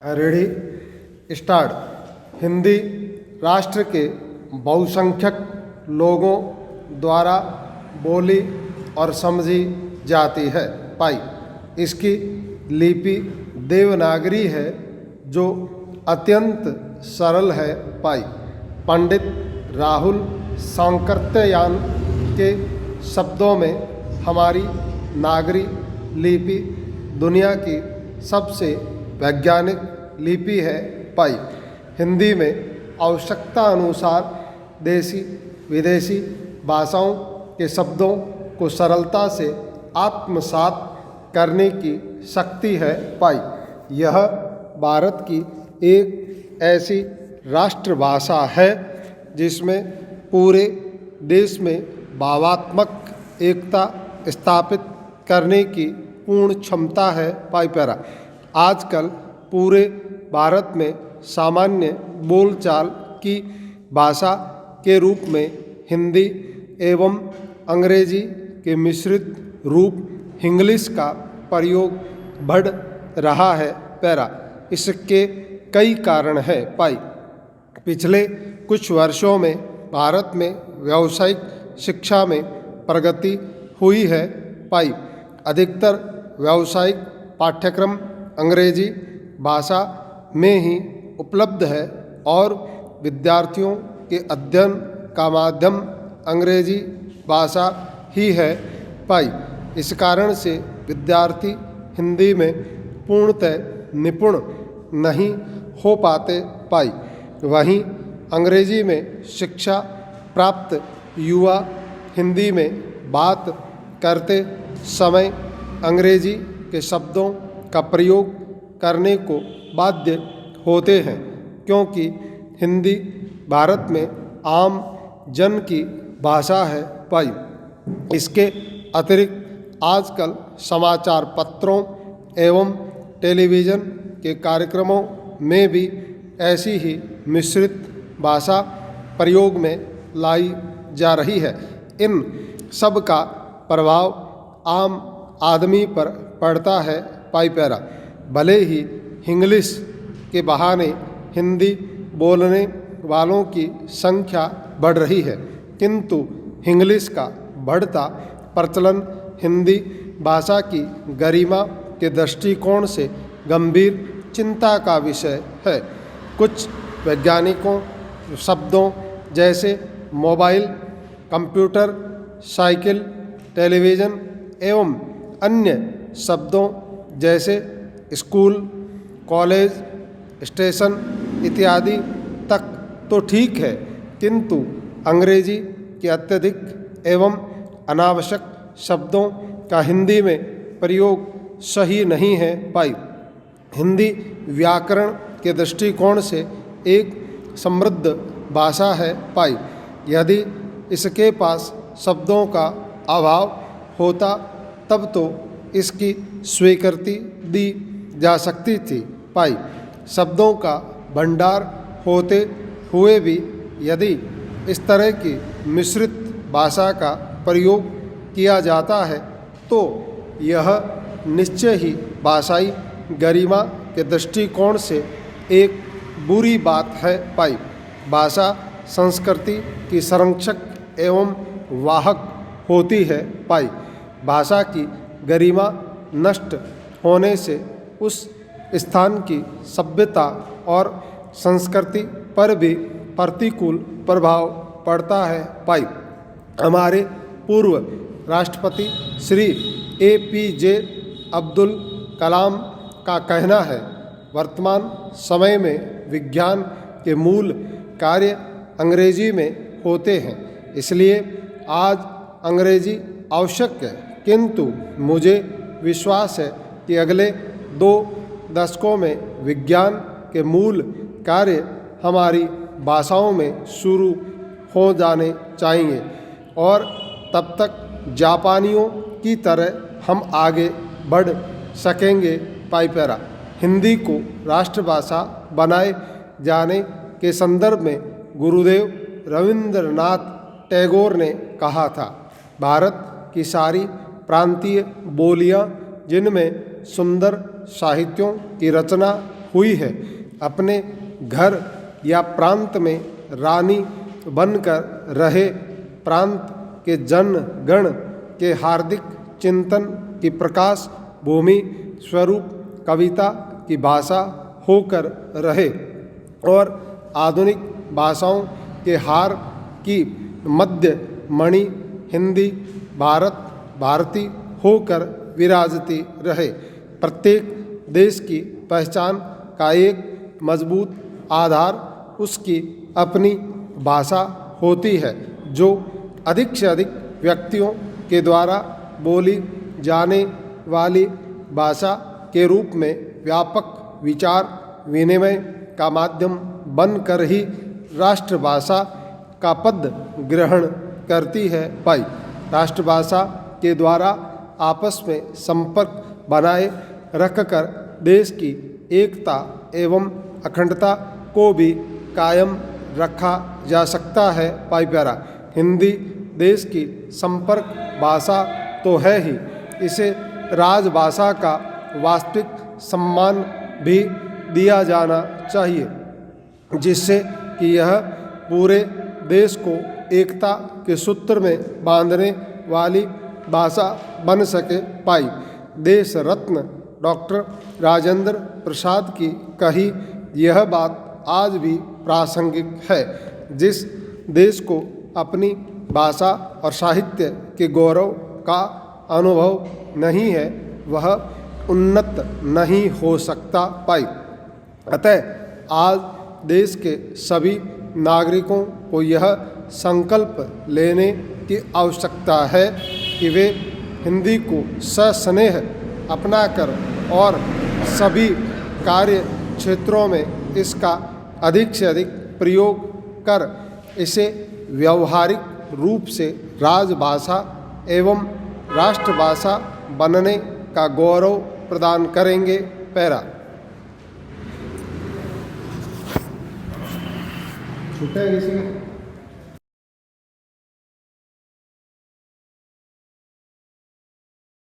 Ready start. Hindi राष्ट्र के बहुसंख्यक लोगों द्वारा बोली और समझी जाती है। पाई इसकी लिपि देवनागरी है जो अत्यंत सरल है। पाई पंडित राहुल सांकृत्यायन के शब्दों में हमारी नागरी लिपि दुनिया की सबसे वैज्ञानिक लिपि है। पाई हिंदी में आवश्यकता अनुसार देसी विदेशी भाषाओं के शब्दों को सरलता से आत्मसात करने की शक्ति है। पाई यह भारत की एक ऐसी राष्ट्रभाषा है जिसमें पूरे देश में भावात्मक एकता स्थापित करने की पूर्ण क्षमता है। पाई पैरा आजकल पूरे भारत में सामान्य बोलचाल की भाषा के रूप में हिंदी एवं अंग्रेजी के मिश्रित रूप इंग्लिश का प्रयोग बढ़ रहा है। पैरा इसके कई कारण हैं। पाई पिछले कुछ वर्षों में भारत में व्यावसायिक शिक्षा में प्रगति हुई है। पाई अधिकतर व्यावसायिक पाठ्यक्रम अंग्रेजी भाषा में ही उपलब्ध है और विद्यार्थियों के अध्ययन का माध्यम अंग्रेजी भाषा ही है। पाई इस कारण से विद्यार्थी हिंदी में पूर्णतः निपुण नहीं हो पाते। पाई वहीं अंग्रेजी में शिक्षा प्राप्त युवा हिंदी में बात करते समय अंग्रेजी के शब्दों का प्रयोग करने को बाध्य होते हैं क्योंकि हिंदी भारत में आम जन की भाषा है। पाई इसके अतिरिक्त आजकल समाचार पत्रों एवं टेलीविज़न के कार्यक्रमों में भी ऐसी ही मिश्रित भाषा प्रयोग में लाई जा रही है। इन सब का प्रभाव आम आदमी पर पड़ता है। पाई पैरा भले ही इंग्लिश के बहाने हिंदी बोलने वालों की संख्या बढ़ रही है किंतु इंग्लिश का बढ़ता प्रचलन हिंदी भाषा की गरिमा के दृष्टिकोण से गंभीर चिंता का विषय है। कुछ वैज्ञानिकों शब्दों जैसे मोबाइल, कंप्यूटर, साइकिल, टेलीविज़न एवं अन्य शब्दों जैसे स्कूल, कॉलेज, स्टेशन इत्यादि तक तो ठीक है किंतु अंग्रेजी के अत्यधिक एवं अनावश्यक शब्दों का हिंदी में प्रयोग सही नहीं है। पाई हिंदी व्याकरण के दृष्टिकोण से एक समृद्ध भाषा है। पाई यदि इसके पास शब्दों का अभाव होता तब तो इसकी स्वीकृति दी जा सकती थी। पाई शब्दों का भंडार होते हुए भी यदि इस तरह की मिश्रित भाषा का प्रयोग किया जाता है तो यह निश्चय ही भाषाई गरिमा के दृष्टिकोण से एक बुरी बात है। पाई भाषा संस्कृति की संरक्षक एवं वाहक होती है। पाई भाषा की गरिमा नष्ट होने से उस स्थान की सभ्यता और संस्कृति पर भी प्रतिकूल प्रभाव पड़ता है। पाई हमारे पूर्व राष्ट्रपति श्री APJ अब्दुल कलाम का कहना है, वर्तमान समय में विज्ञान के मूल कार्य अंग्रेजी में होते हैं इसलिए आज अंग्रेजी आवश्यक है किंतु मुझे विश्वास है कि अगले 2 दशकों में विज्ञान के मूल कार्य हमारी भाषाओं में शुरू हो जाने चाहिए और तब तक जापानियों की तरह हम आगे बढ़ सकेंगे। पाई पैरा हिंदी को राष्ट्रभाषा बनाए जाने के संदर्भ में गुरुदेव रविंद्रनाथ टैगोर ने कहा था, भारत की सारी प्रांतीय बोलियां जिनमें सुंदर साहित्यों की रचना हुई है। अपने घर या प्रांत में रानी बनकर रहे प्रांत के जन गण के हार्दिक चिंतन की प्रकाश भूमि स्वरूप कविता की भाषा होकर रहे और आधुनिक भाषाओं के हार की मध्य मणि हिंदी भारती होकर विराजती रहे। प्रत्येक देश की पहचान का एक मजबूत आधार उसकी अपनी भाषा होती है, जो अधिक से अधिक व्यक्तियों के द्वारा बोली जाने वाली भाषा के रूप में व्यापक विचार विनिमय का माध्यम बनकर ही राष्ट्रभाषा का पद ग्रहण करती है। पाई राष्ट्रभाषा के द्वारा आपस में संपर्क बनाए रखकर देश की एकता एवं अखंडता को भी कायम रखा जा सकता है। पाई प्यारा, हिंदी देश की संपर्क भाषा तो है ही, इसे राजभाषा का वास्तविक सम्मान भी दिया जाना चाहिए, जिससे कि यह पूरे देश को एकता के सूत्र में बांधने वाली भाषा बन सके। पाई देश रत्न डॉक्टर राजेंद्र प्रसाद की कही यह बात आज भी प्रासंगिक है। जिस देश को अपनी भाषा और साहित्य के गौरव का अनुभव नहीं है, वह उन्नत नहीं हो सकता। पाई अतः आज देश के सभी नागरिकों को यह संकल्प लेने की आवश्यकता है कि वे हिंदी को सस्नेह अपनाकर और सभी कार्य क्षेत्रों में इसका अधिक से अधिक प्रयोग कर इसे व्यावहारिक रूप से राजभाषा एवं राष्ट्रभाषा बनने का गौरव प्रदान करेंगे। पैरा छूटा है किसी का?